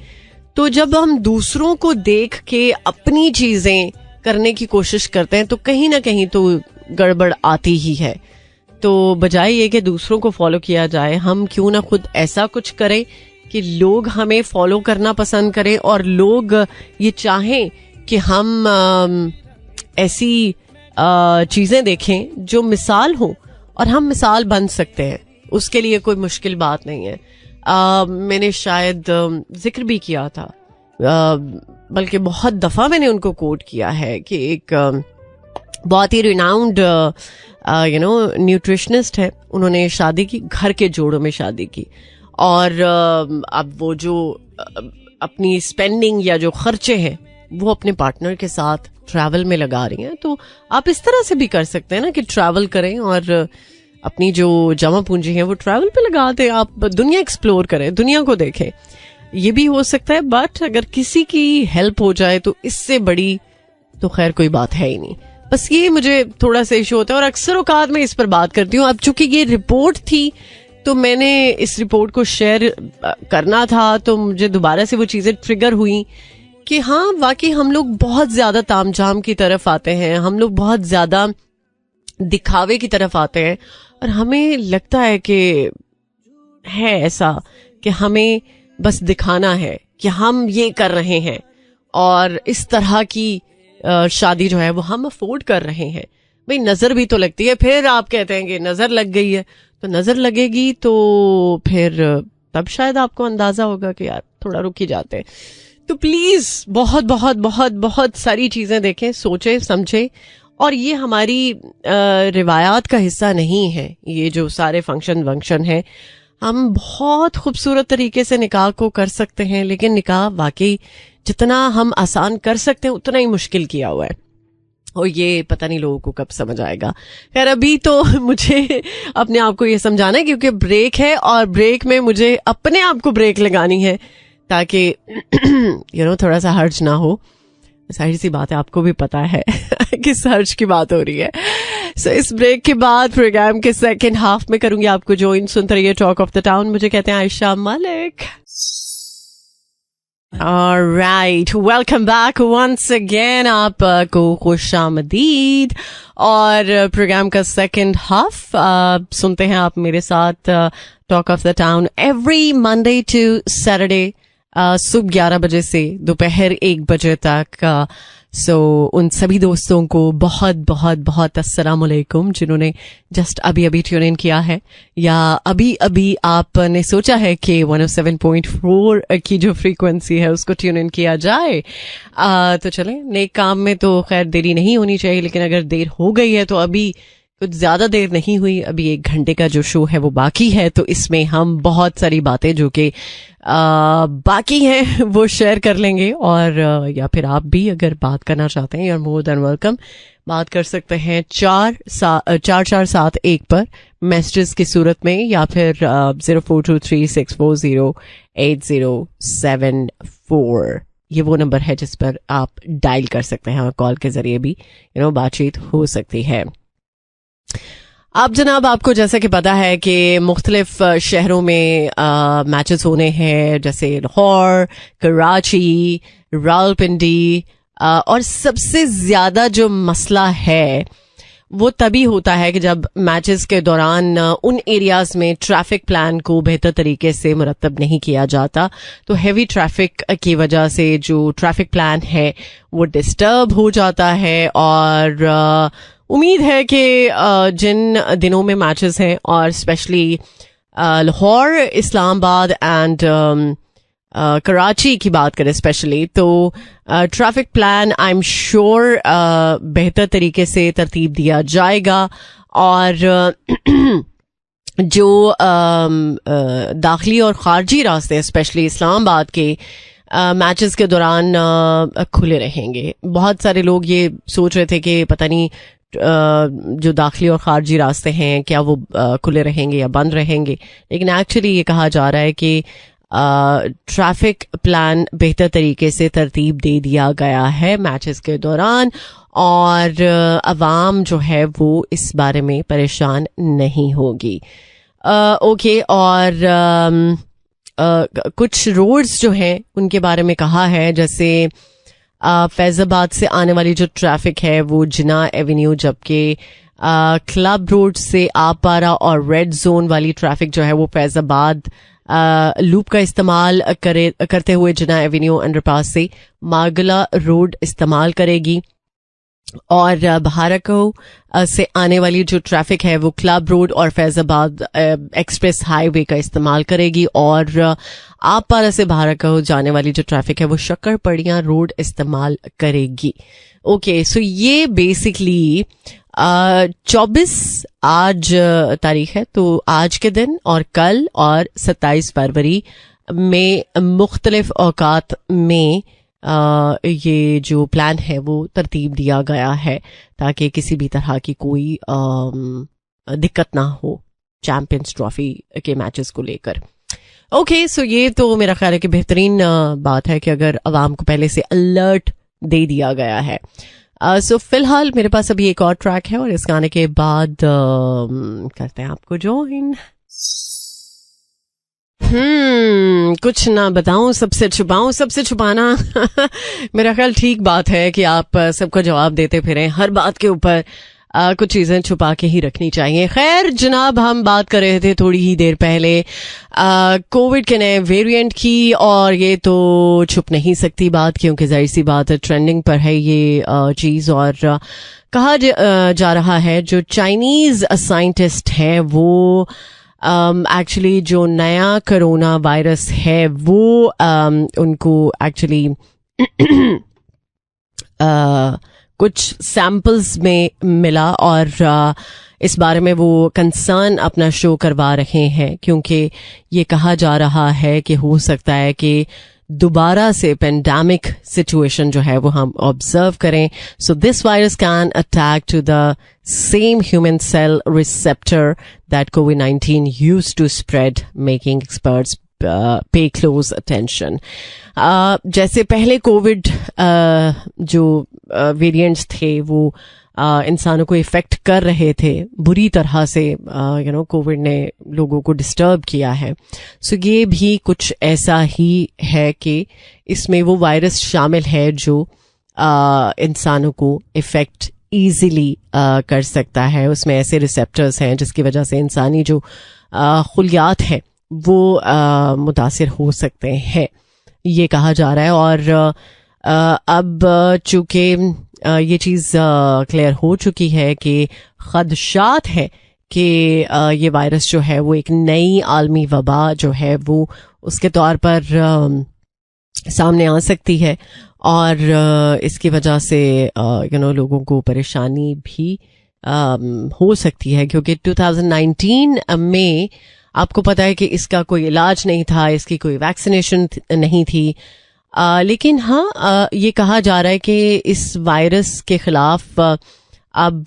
[SPEAKER 1] तो जब हम दूसरों को देख के अपनी चीजें करने की कोशिश करते हैं तो कहीं ना कहीं तो गड़बड़ आती ही है। तो बजाय ये कि दूसरों को फॉलो किया जाए, हम क्यों ना खुद ऐसा कुछ करें कि लोग हमें फॉलो करना पसंद करें और लोग ये चाहें कि हम ऐसी चीजें देखें जो मिसाल हो और हम मिसाल बन सकते हैं। उसके लिए कोई मुश्किल बात नहीं है। मैंने शायद जिक्र भी किया था, बल्कि बहुत दफा मैंने उनको कोट किया है कि एक बहुत ही रिनाउंड न्यूट्रिशनिस्ट है। उन्होंने शादी की, घर के जोड़ों में शादी की, और अब वो जो अपनी स्पेंडिंग या जो खर्चे हैं वो अपने पार्टनर के साथ ट्रैवल में लगा रही हैं। तो आप इस तरह से भी कर सकते हैं ना कि ट्रैवल करें और अपनी जो जमा पूंजी है वो ट्रैवल पे लगा दें। आप दुनिया एक्सप्लोर करें, दुनिया को देखें, ये भी हो सकता है। बट अगर किसी की हेल्प हो जाए तो इससे बड़ी तो खैर कोई बात है ही नहीं। बस ये मुझे थोड़ा सा इशू होता है और अक्सर औकात में इस पर बात करती हूँ। अब चूंकि ये रिपोर्ट थी तो मैंने इस रिपोर्ट को शेयर करना था, तो मुझे दोबारा से वो चीजें ट्रिगर हुई कि हाँ वाकई हम लोग बहुत ज्यादा तामझाम की तरफ आते हैं, हम लोग बहुत ज्यादा दिखावे की तरफ आते हैं और हमें लगता है कि है ऐसा कि हमें बस दिखाना है कि हम ये कर रहे हैं और इस तरह की शादी जो है वो हम अफोर्ड कर रहे हैं। भाई नजर भी तो लगती है, फिर आप कहते हैं कि नजर लग गई है, तो नजर लगेगी तो फिर तब शायद आपको अंदाजा होगा कि यार थोड़ा रुक ही जाते हैं। तो प्लीज बहुत बहुत बहुत बहुत सारी चीजें देखें, सोचे समझे, और ये हमारी रिवायात का हिस्सा नहीं है। ये जो सारे फंक्शन वंक्शन है, हम बहुत खूबसूरत तरीके से निकाह को कर सकते हैं, लेकिन निकाह वाकई जितना हम आसान कर सकते हैं उतना ही मुश्किल किया हुआ है, और ये पता नहीं लोगों को कब समझ आएगा। खैर अभी तो मुझे अपने आप को ये समझाना है क्योंकि ब्रेक है, और ब्रेक में मुझे अपने आप को ब्रेक लगानी है ताकि थोड़ा सा हर्ज ना हो। सारी सी बात है, आपको भी पता है किस हर्ज की बात हो रही है। सो इस ब्रेक के बाद प्रोग्राम के सेकंड हाफ में करूंगी आपको ज्वाइन। सुनते रहिए टॉक ऑफ द टाउन। मुझे कहते हैं Ayesha Malik. Alright, welcome back once again. आपको खुशामदीद। और प्रोग्राम का सेकंड हाफ सुनते हैं आप मेरे साथ talk of the town every Monday to Saturday सुबह 11 बजे से दोपहर 1 बजे तक। सो उन सभी दोस्तों को बहुत बहुत बहुत अस्सलाम वालेकुम जिन्होंने जस्ट अभी अभी ट्यून इन किया है, या अभी अभी आपने सोचा है कि 107.4 की जो फ्रीक्वेंसी है उसको ट्यून इन किया जाए। तो चलें, नेक काम में तो खैर देरी नहीं होनी चाहिए, लेकिन अगर देर हो गई है तो अभी कुछ ज्यादा देर नहीं हुई, अभी 1 घंटे का जो शो है वो बाकी है। तो इसमें हम बहुत सारी बातें जो कि बाकी हैं वो शेयर कर लेंगे, और या फिर आप भी अगर बात करना चाहते हैं, you are more than welcome. बात कर सकते हैं 4471 पर मैसेजेस की सूरत में, या फिर 0423640807 ये वो नंबर है जिस पर आप डायल कर सकते हैं, और कॉल के जरिए भी बातचीत हो सकती है। अब जनाब आपको जैसा कि पता है कि मुख्तलिफ शहरों में मैचेस होने हैं, जैसे लाहौर, कराची, रावलपिंडी, और सबसे ज्यादा जो मसला है वो तभी होता है कि जब मैचेस के दौरान उन एरियाज में ट्रैफिक प्लान को बेहतर तरीके से मुरतब नहीं किया जाता। तो हेवी ट्रैफिक की वजह से जो ट्रैफिक प्लान है वो डिस्टर्ब हो जाता है, और उम्मीद है कि जिन दिनों में मैचेस हैं, और स्पेशली लाहौर, इस्लामाबाद एंड कराची की बात करें स्पेशली, तो traffic plan I am sure बेहतर तरीके से तरतीब दिया जाएगा, और जो दाखिली और खारजी रास्ते स्पेशली इस्लामाबाद के मैचेस के दौरान खुले रहेंगे। बहुत सारे लोग ये सोच रहे थे कि पता नहीं जो दाखिली और खारजी रास्ते हैं क्या वो खुले रहेंगे या बंद रहेंगे, लेकिन एक्चुअली ये कहा जा रहा है कि ट्रैफिक प्लान बेहतर तरीके से तरतीब दे दिया गया है मैचेस के दौरान, और अवाम जो है वो इस बारे में परेशान नहीं होगी। ओके, और कुछ रोड्स जो हैं उनके बारे में कहा है, जैसे फैजाबाद से आने वाली जो ट्रैफिक है वो जिना एवेन्यू, जबकि क्लब रोड से आपारा और रेड जोन वाली ट्रैफिक जो है वो फैजाबाद लूप का इस्तेमाल करते हुए जिना एवेन्यू अंडरपास से मार्गला रोड इस्तेमाल करेगी, और बहारको से आने वाली जो ट्रैफिक है वो क्लब रोड और फैजाबाद एक्सप्रेस हाईवे का इस्तेमाल करेगी, और आपारा से बहारको जाने वाली जो ट्रैफिक है वो शक्करपड़ियां रोड इस्तेमाल करेगी। ओके, सो ये बेसिकली 24 आज तारीख है, तो आज के दिन और कल और 27 फरवरी में मुख्तलिफ औकात में ये जो प्लान है वो तरतीब दिया गया है ताकि किसी भी तरह की कोई दिक्कत ना हो चैंपियंस ट्रॉफी के मैचेस को लेकर। ओके, सो ये तो मेरा ख्याल है कि बेहतरीन बात है कि अगर अवाम को पहले से अलर्ट दे दिया गया है। सो फिलहाल मेरे पास अभी एक और ट्रैक है, और इस गाने के बाद करते हैं आपको ज्वाइन। कुछ ना बताऊं, सबसे छुपाऊं, सबसे छुपाना मेरा ख्याल ठीक बात है कि आप सबको जवाब देते फिरें। हर बात के ऊपर कुछ चीजें छुपा के ही रखनी चाहिए। खैर जनाब, हम बात कर रहे थे थोड़ी ही देर पहले कोविड के नए वेरिएंट की, और ये तो छुप नहीं सकती बात, क्योंकि जाहिर सी बात है ट्रेंडिंग पर है ये चीज। और कहा जा रहा है जो चाइनीज साइंटिस्ट हैं वो एक्चुअली जो नया कोरोना वायरस है वो उनको एक्चुअली कुछ सैंपल्स में मिला, और इस बारे में वो कंसर्न अपना शो करवा रहे हैं, क्योंकि ये कहा जा रहा है कि हो सकता है कि दोबारा से पेंडेमिक सिचुएशन जो है वो हम ऑब्जर्व करें। So this virus can attack to the same human cell receptor that कोविड-19 used to spread, making experts pay close attention. जैसे पहले कोविड जो वेरिएंट्स थे वो इंसानों को इफेक्ट कर रहे थे बुरी तरह से, कोविड ने लोगों को डिस्टर्ब किया है। सो ये भी कुछ ऐसा ही है कि इसमें वो वायरस शामिल है जो इंसानों को इफेक्ट इजीली कर सकता है। उसमें ऐसे रिसेप्टर्स हैं जिसकी वजह से इंसानी जो खुलियात हैं वो मुतासिर हो सकते हैं, ये कहा जा रहा है। और अब चूंकि ये चीज क्लियर हो चुकी है कि खदशात है कि ये वायरस जो है वो एक नई आलमी वबा जो है वो उसके तौर पर सामने आ सकती है, और इसकी वजह से लोगों को परेशानी भी हो सकती है, क्योंकि 2019 में आपको पता है कि इसका कोई इलाज नहीं था, इसकी कोई वैक्सीनेशन नहीं थी। लेकिन हाँ, ये कहा जा रहा है कि इस वायरस के खिलाफ अब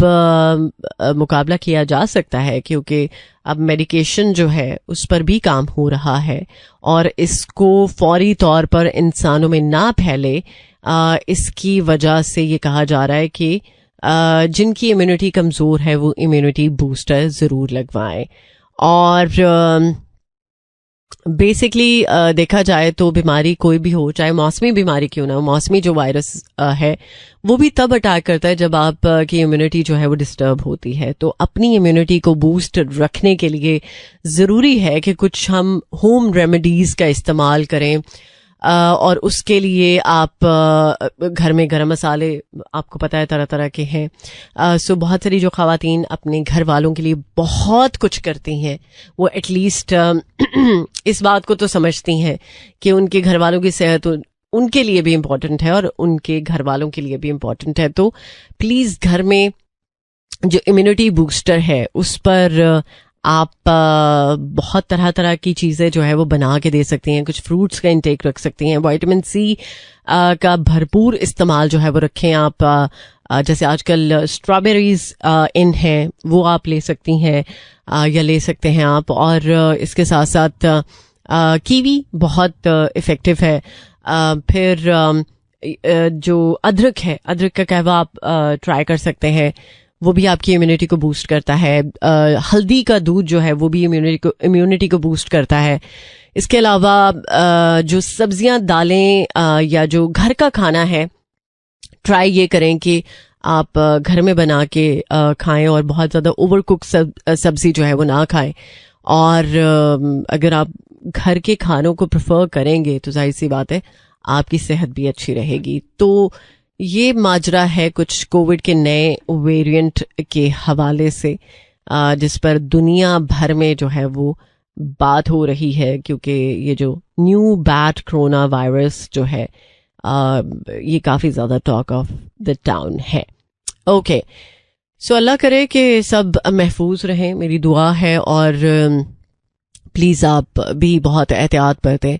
[SPEAKER 1] मुकाबला किया जा सकता है, क्योंकि अब मेडिकेशन जो है उस पर भी काम हो रहा है, और इसको फौरी तौर पर इंसानों में ना फैले इसकी वजह से ये कहा जा रहा है कि जिनकी इम्यूनिटी कमजोर है वो इम्यूनिटी बूस्टर जरूर लगवाएं। और बेसिकली देखा जाए तो बीमारी कोई भी हो, चाहे मौसमी बीमारी क्यों ना हो, मौसमी जो वायरस है वो भी तब अटैक करता है जब आप की इम्यूनिटी जो है वो डिस्टर्ब होती है। तो अपनी इम्यूनिटी को बूस्ट रखने के लिए ज़रूरी है कि कुछ हम होम रेमेडीज़ का इस्तेमाल करें, और उसके लिए आप घर में गरम मसाले आपको पता है तरह तरह के हैं। सो बहुत सारी जो ख़वातीन अपने घर वालों के लिए बहुत कुछ करती हैं, वो एटलीस्ट इस बात को तो समझती हैं कि उनके घर वालों की सेहत उनके लिए भी इम्पोर्टेंट है और उनके घर वालों के लिए भी इम्पोर्टेंट है। तो प्लीज़ घर में जो इम्यूनिटी बूस्टर है उस पर आप बहुत तरह तरह की चीज़ें जो है वो बना के दे सकती हैं। कुछ फ्रूट्स का इंटेक रख सकती हैं, विटामिन सी का भरपूर इस्तेमाल जो है वो रखें आप। जैसे आजकल स्ट्रॉबेरीज इन हैं वो आप ले सकती हैं या ले सकते हैं आप, और इसके साथ साथ कीवी बहुत इफ़ेक्टिव है। फिर जो अदरक है, अदरक का कहवा आप ट्राई कर सकते हैं, वो भी आपकी इम्यूनिटी को बूस्ट करता है। हल्दी का दूध जो है वो भी इम्यूनिटी को बूस्ट करता है। इसके अलावा जो सब्जियां, दालें या जो घर का खाना है, ट्राई ये करें कि आप घर में बना के खाएं और बहुत ज़्यादा ओवर कुक सब्जी जो है वो ना खाएं। और अगर आप घर के खानों को प्रेफर करेंगे तो जाहिर सी बात है आपकी सेहत भी अच्छी रहेगी। तो ये माजरा है कुछ कोविड के नए वेरिएंट के हवाले से, जिस पर दुनिया भर में जो है वो बात हो रही है, क्योंकि ये जो न्यू बैड कोरोना वायरस जो है ये काफ़ी ज़्यादा टॉक ऑफ द टाउन है। ओके, सो अल्लाह करे कि सब महफूज रहें, मेरी दुआ है। और प्लीज़ आप भी बहुत एहतियात बरतें।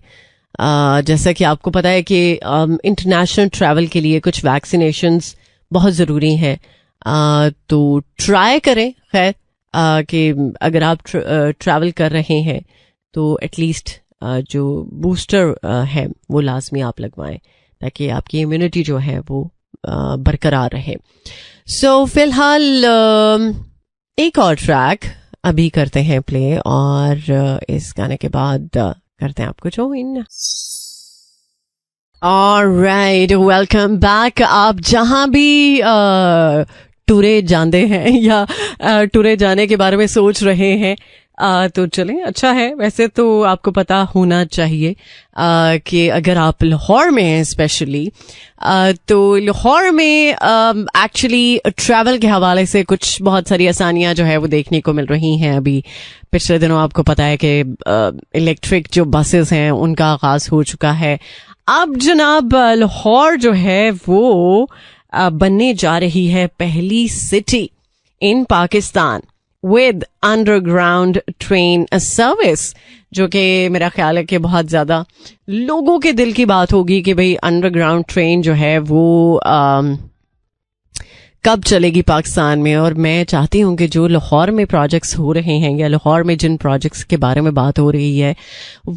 [SPEAKER 1] जैसा कि आपको पता है कि इंटरनेशनल ट्रैवल के लिए कुछ वैक्सीनेशंस बहुत ज़रूरी हैं, तो ट्राई करें खैर कि अगर आप ट्रैवल कर रहे हैं तो एटलीस्ट जो बूस्टर है वो लाजमी आप लगवाएं, ताकि आपकी इम्यूनिटी जो है वो बरकरार रहे। सो फिलहाल एक और ट्रैक अभी करते हैं प्ले, और इस गाने के बाद करते हैं आपको ज्वाइन। Alright, welcome back. आप जहां भी टूरे जाते हैं या टूरे जाने के बारे में सोच रहे हैं, तो चलें, अच्छा है। वैसे तो आपको पता होना चाहिए कि अगर आप लाहौर में हैं स्पेशली, तो लाहौर में एक्चुअली ट्रैवल के हवाले से कुछ बहुत सारी आसानियां जो है वो देखने को मिल रही हैं। अभी पिछले दिनों आपको पता है कि इलेक्ट्रिक जो बसेस हैं उनका आगाज हो चुका है। अब जनाब लाहौर जो है वो बनने जा रही है पहली city in Pakistan with underground train service, जो कि मेरा ख्याल है कि बहुत ज्यादा लोगों के दिल की बात होगी कि भाई अंडरग्राउंड ट्रेन जो है वो कब चलेगी पाकिस्तान में। और मैं चाहती हूँ कि जो लाहौर में प्रोजेक्ट्स हो रहे हैं या लाहौर में जिन प्रोजेक्ट्स के बारे में बात हो रही है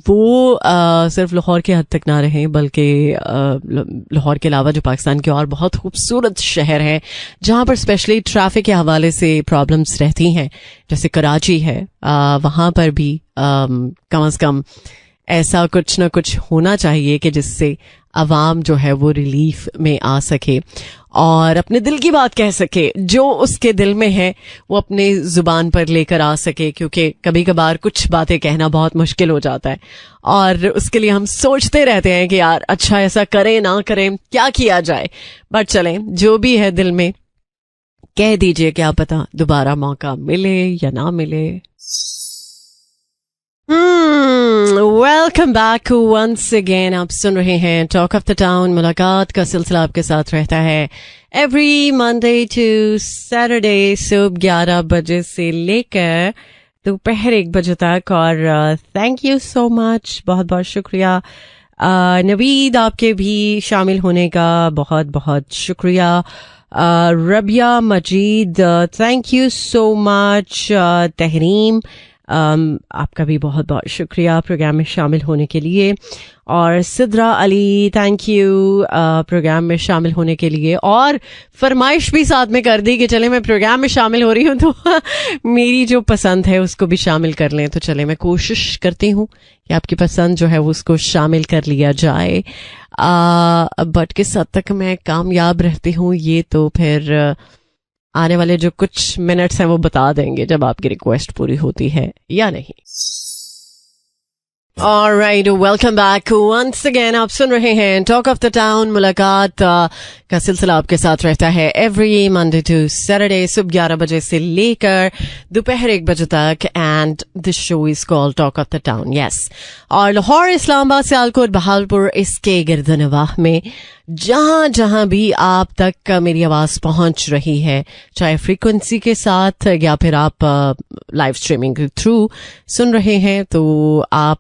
[SPEAKER 1] वो सिर्फ लाहौर के हद तक ना रहें, बल्कि लाहौर के अलावा जो पाकिस्तान के और बहुत खूबसूरत शहर हैं जहाँ पर स्पेशली ट्रैफिक के हवाले से प्रॉब्लम्स रहती हैं, जैसे कराची है, वहाँ पर भी कम से कम ऐसा कुछ ना कुछ होना चाहिए कि जिससे अवाम जो है वो रिलीफ में आ सके और अपने दिल की बात कह सके, जो उसके दिल में है वो अपने जुबान पर लेकर आ सके। क्योंकि कभी कभार कुछ बातें कहना बहुत मुश्किल हो जाता है और उसके लिए हम सोचते रहते हैं कि यार अच्छा ऐसा करें ना करें, क्या किया जाए। बट चलें, जो भी है दिल में कह दीजिए, क्या पता दोबारा मौका मिले या ना मिले। Welcome back once again. आप सुन रहे हैं टॉक ऑफ द टाउन। मुलाकात का सिलसिला आपके साथ रहता है एवरी मंडे टू सैटरडे सुबह 11 बजे से लेकर दोपहर 1 बजे तक। और थैंक यू सो मच, बहुत बहुत शुक्रिया नवीद, आपके भी शामिल होने का बहुत बहुत शुक्रिया। Rabia Majeed, thank you so much. Tahreem, आपका भी बहुत बहुत शुक्रिया प्रोग्राम में शामिल होने के लिए। और Sidra Ali, thank you programme में शामिल होने के लिए। और फरमाइश भी साथ में कर दी कि चले मैं प्रोग्राम में शामिल हो रही हूँ तो मेरी जो पसंद है उसको भी शामिल कर लें। तो चले, मैं कोशिश करती हूँ कि आपकी पसंद जो है वो उसको शामिल कर लिया जाए। बट किस हद तक मैं कामयाब रहती हूँ ये तो फिर आने वाले जो कुछ मिनट्स हैं वो बता देंगे, जब आपकी रिक्वेस्ट पूरी होती है या नहीं। Alright, welcome back once again. आप सुन रहे हैं टॉक ऑफ द टाउन। मुलाकात का सिलसिला आपके साथ रहता है एवरी मंडे टू सैटरडे सुबह 11 बजे से लेकर दोपहर 1 बजे तक। And this show is called talk of the town, yes. और लाहौर, इस्लामाबाद, सियालकोट, बहावलपुर, इसके गिरदनवाह में जहां जहां भी आप तक मेरी आवाज पहुंच रही है, चाहे फ्रीक्वेंसी के साथ या फिर आप लाइव स्ट्रीमिंग के थ्रू सुन रहे हैं, तो आप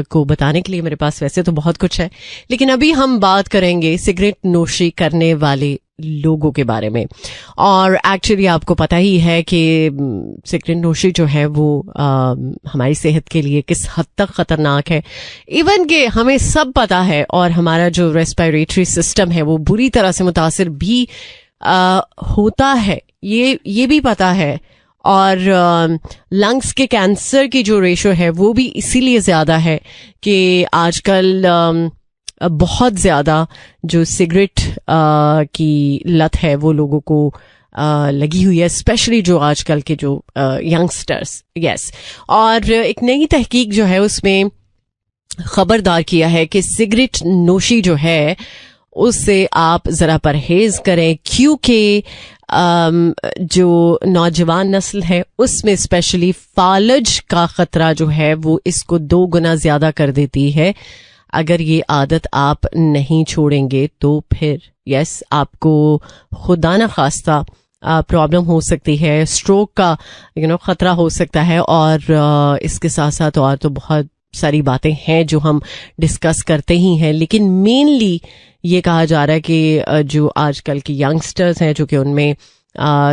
[SPEAKER 1] को बताने के लिए मेरे पास वैसे तो बहुत कुछ है, लेकिन अभी हम बात करेंगे सिगरेट नोशी करने वाले लोगों के बारे में। और एक्चुअली आपको पता ही है कि सिगरेट नोशी जो है वो हमारी सेहत के लिए किस हद तक खतरनाक है। इवन कि हमें सब पता है और हमारा जो रेस्पिरेटरी सिस्टम है वो बुरी तरह से मुतासिर भी होता है, ये भी पता है। और लंग्स के कैंसर की जो रेशो है वो भी इसीलिए ज्यादा है कि आजकल बहुत ज्यादा जो सिगरेट की लत है वो लोगों को लगी हुई है, स्पेशली जो आजकल के जो यंगस्टर्स, यस। और एक नई तहकीक जो है उसमें खबरदार किया है कि सिगरेट नोशी जो है उससे आप जरा परहेज करें, क्योंकि जो नौजवान नस्ल है उसमें स्पेशली फालज का खतरा जो है वो इसको 2 गुना ज्यादा कर देती है। अगर ये आदत आप नहीं छोड़ेंगे तो फिर यस आपको खुदा न खास्ता प्रॉब्लम हो सकती है, स्ट्रोक का खतरा हो सकता है। और इसके साथ साथ और तो बहुत सारी बातें हैं जो हम डिस्कस करते ही हैं, लेकिन मेनली ये कहा जा रहा है कि जो आजकल की यंगस्टर्स हैं जो कि उनमें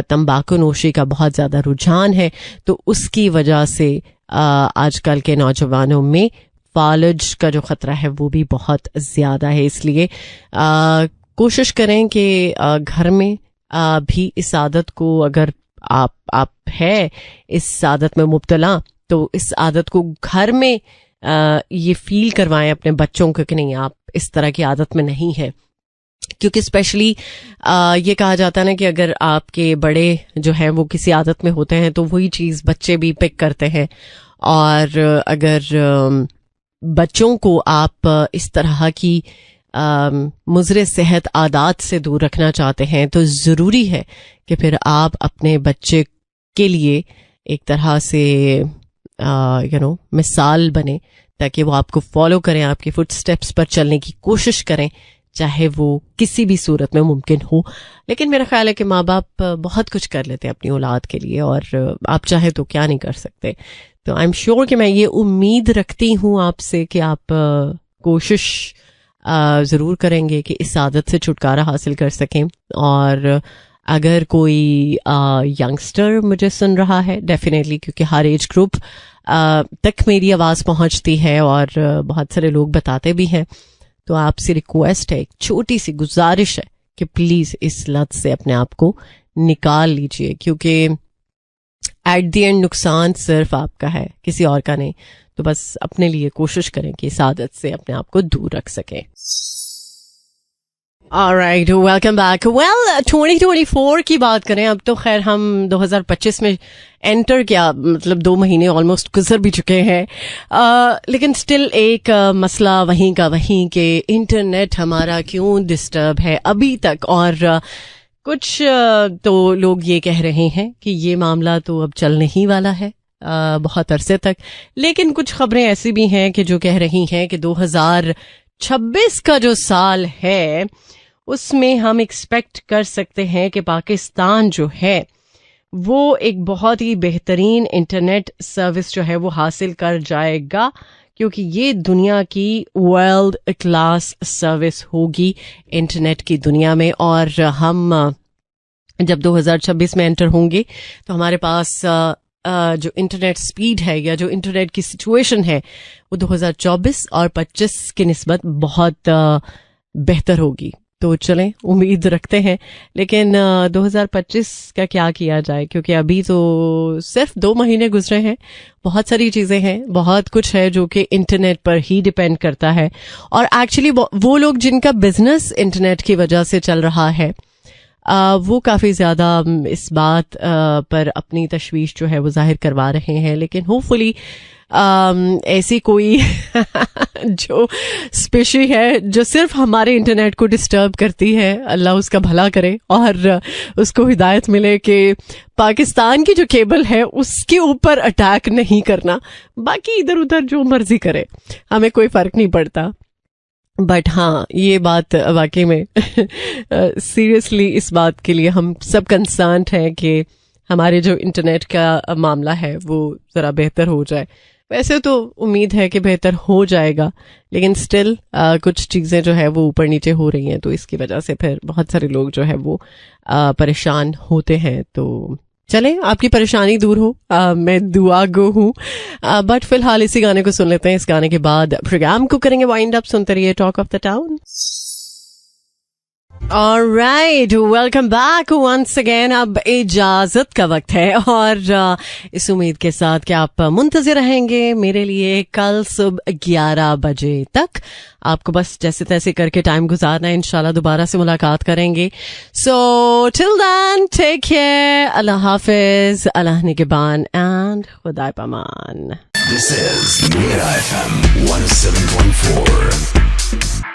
[SPEAKER 1] तंबाकू नोशी का बहुत ज्यादा रुझान है, तो उसकी वजह से आजकल के नौजवानों में फालज का जो खतरा है वो भी बहुत ज्यादा है। इसलिए कोशिश करें कि घर में भी इस आदत को, अगर आप है इस आदत में मुब्तला, तो इस आदत को घर में ये फील करवाएं अपने बच्चों को कि नहीं, आप इस तरह की आदत में नहीं है। क्योंकि स्पेशली ये कहा जाता है ना कि अगर आपके बड़े जो हैं वो किसी आदत में होते हैं तो वही चीज़ बच्चे भी पिक करते हैं। और अगर बच्चों को आप इस तरह की मुज़रे सेहत आदत से दूर रखना चाहते हैं तो ज़रूरी है कि फिर आप अपने बच्चे के लिए एक तरह से मिसाल बने, ताकि वो आपको फॉलो करें, आपके फुटस्टेप्स पर चलने की कोशिश करें, चाहे वो किसी भी सूरत में मुमकिन हो। लेकिन मेरा ख्याल है कि माँ बाप बहुत कुछ कर लेते हैं अपनी औलाद के लिए, और आप चाहे तो क्या नहीं कर सकते। तो आई एम श्योर कि मैं ये उम्मीद रखती हूँ आपसे कि आप कोशिश ज़रूर करेंगे कि इस आदत से छुटकारा हासिल कर सकें। और अगर कोई यंगस्टर मुझे सुन रहा है, डेफिनेटली, क्योंकि हर एज ग्रुप तक मेरी आवाज़ पहुंचती है और बहुत सारे लोग बताते भी हैं, तो आपसे रिक्वेस्ट है, एक छोटी सी गुजारिश है कि प्लीज़ इस लत से अपने आप को निकाल लीजिए, क्योंकि एट द एंड नुकसान सिर्फ आपका है, किसी और का नहीं। तो बस अपने लिए कोशिश करें कि इस आदत से अपने आप को दूर रख सकें। Alright, welcome back. Well, 2024 की बात करें, अब तो खैर हम 2025 में एंटर किया, मतलब 2 महीने ऑलमोस्ट गुजर भी चुके हैं, लेकिन स्टिल एक मसला वहीं का वहीं के इंटरनेट हमारा क्यों डिस्टर्ब है अभी तक। और कुछ तो लोग ये कह रहे हैं कि ये मामला तो अब चलने ही वाला है बहुत अरसे तक, लेकिन कुछ खबरें ऐसी भी हैं कि जो कह रही हैं कि 2026 का जो साल है उसमें हम एक्सपेक्ट कर सकते हैं कि पाकिस्तान जो है वो एक बहुत ही बेहतरीन इंटरनेट सर्विस जो है वो हासिल कर जाएगा, क्योंकि ये दुनिया की वर्ल्ड क्लास सर्विस होगी इंटरनेट की दुनिया में। और हम जब 2026 में एंटर होंगे तो हमारे पास जो इंटरनेट स्पीड है या जो इंटरनेट की सिचुएशन है वो 2024 और 25 की निस्बत बहुत बेहतर होगी। तो चलें, उम्मीद रखते हैं। लेकिन 2025 का क्या किया जाए, क्योंकि अभी तो सिर्फ 2 महीने गुजरे हैं, बहुत सारी चीज़ें हैं, बहुत कुछ है जो कि इंटरनेट पर ही डिपेंड करता है। और एक्चुअली वो लोग जिनका बिजनेस इंटरनेट की वजह से चल रहा है वो काफ़ी ज़्यादा इस बात पर अपनी तशवीश जो है वो जाहिर करवा रहे हैं। लेकिन होपफुली ऐसी कोई जो स्पेशी है जो सिर्फ हमारे इंटरनेट को डिस्टर्ब करती है, अल्लाह उसका भला करे और उसको हिदायत मिले कि पाकिस्तान की जो केबल है उसके ऊपर अटैक नहीं करना, बाकी इधर उधर जो मर्जी करे, हमें कोई फ़र्क नहीं पड़ता। बट हाँ, ये बात वाकई में सीरियसली इस बात के लिए हम सब कंसर्न्ड हैं कि हमारे जो इंटरनेट का मामला है वो ज़रा बेहतर हो जाए। वैसे तो उम्मीद है कि बेहतर हो जाएगा, लेकिन स्टिल कुछ चीज़ें जो है वो ऊपर नीचे हो रही हैं, तो इसकी वजह से फिर बहुत सारे लोग जो है वो परेशान होते हैं। तो चलें, आपकी परेशानी दूर हो, मैं दुआ गो हूँ। बट फिलहाल इसी गाने को सुन लेते हैं। इस गाने के बाद प्रोग्राम को करेंगे वाइंड अप। सुनते रहिए talk of the town. Alright, welcome back once again। अब इजाजत का वक्त है और इस उम्मीद के साथ कि आप मुंतज़िर रहेंगे मेरे लिए कल सुबह 11 बजे तक। आपको बस जैसे तैसे करके टाइम गुजारना है, इंशाल्लाह दोबारा से मुलाकात करेंगे। So till then, take care, Allah Hafiz, Allah निगहबान and खुदा पमान।
[SPEAKER 2] This is Mira FM 107.4.